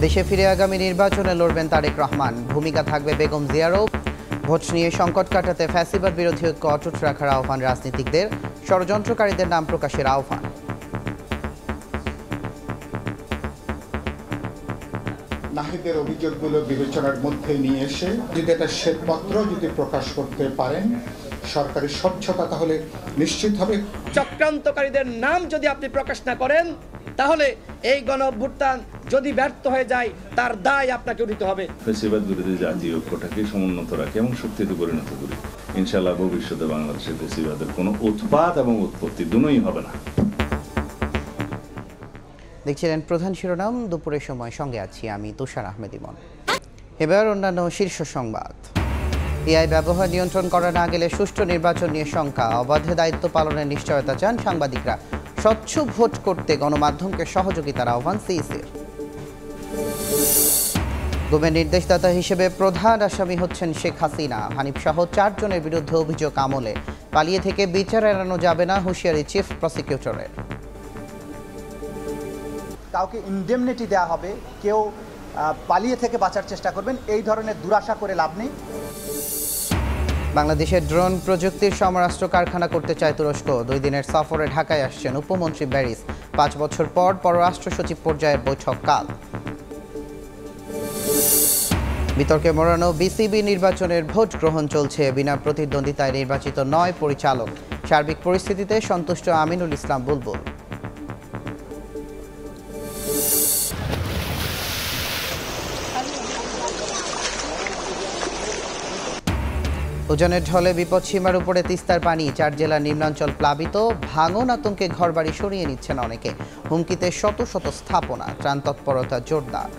দেশে ফিরে আগামী নির্বাচনে লড়বেন তারেক রহমান, ভূমিকা থাকবে বেগম জিয়ারও। ভোট নিয়ে সংকট কাটাতে ফ্যাসিবাদ বিরোধী ঐক্য অটুট রাখার আহ্বান রাজনীতিকদের, ষড়যন্ত্রকারীদের নাম প্রকাশের আহ্বান। নাহিদের অভিযোগগুলো বিবেচনার মধ্যে নিয়ে এসে যদি একটা শ্বেতপত্র যদি প্রকাশ করতে পারেন সরকারের স্বচ্ছতা, তাহলে নিশ্চিত হবে। চক্রান্তকারীদের নাম যদি আপনি প্রকাশ না করেন তাহলে এই গণঅভ্যুত্থান যদি ব্যর্থ হয়ে যায় তার দায় আপনাকে নিতে হবে। ফ্যাসিবাদ বিরোধী জাতীয় ঐক্যটাকে সমুন্নত রাখি এবং শক্তিতে পরিণত করি। ইনশাআল্লাহ ভবিষ্যতে বাংলাদেশে ফ্যাসিবাদের কোনো উৎপাত এবং উৎপত্তি দুটোই হবে না। দেখছিলেন প্রধান শিরোনাম, দুপুরের সময় সঙ্গে আছি আমি তুষার আহমেদ ইমন। এবার অন্যান্য শীর্ষ সংবাদ। এআই ব্যবহার নিয়ন্ত্রণ করা না গেলে সুষ্ঠু নির্বাচন নিয়ে শঙ্কা, অবাধে দায়িত্ব পালনের নিশ্চয়তা চান সাংবাদিকরা। স্বচ্ছ ভোট করতে গণমাধ্যমকে সহযোগিতার আহ্বান সিইসির। গুমের নির্দেশদাতা হিসেবে প্রধান আসামি হচ্ছেন শেখ হাসিনা। হানিফ সহ 4 জনের বিরুদ্ধে অভিযোগ আমলে, পালিয়ে থেকে বিচার এড়ানো যাবে না, হুঁশিয়ারি চিফ প্রসিকিউটরের। কাউকে ইনডেমনিটি দেওয়া হবে, কেউ পালিয়ে থেকে বাঁচার চেষ্টা করবেন, এই ধরনের দুরাশা করে লাভ নেই। বাংলাদেশের ড্রোন প্রযুক্তির সমরাস্ত্র কারখানা করতে চায় তুরস্ক। 2 দিনের সফরে ঢাকায় আসছেন উপমন্ত্রী ব্যারিস। 5 বছর পর পররাষ্ট্র সচিব পর্যায়ের বৈঠক কাল। বিতর্কে মোড়ানো বিসিবি নির্বাচনের ভোট গ্রহণ চলছে, বিনা প্রতিদ্বন্দ্বিতায় নির্বাচিত 9 পরিচালক। সার্বিক পরিস্থিতিতে সন্তুষ্ট আমিনুল ইসলাম বুলবুল। উজানের ঢলে বিপদসীমার উপরে তিস্তার পানি, 4 জেলার নিম্নাঞ্চল প্লাবিত। ভাঙন আতঙ্কে ঘরবাড়ি সরিয়ে নিচ্ছেন অনেকে। হুমকিতে শত শত স্থাপনা, ত্রাণ তৎপরতা জোরদার।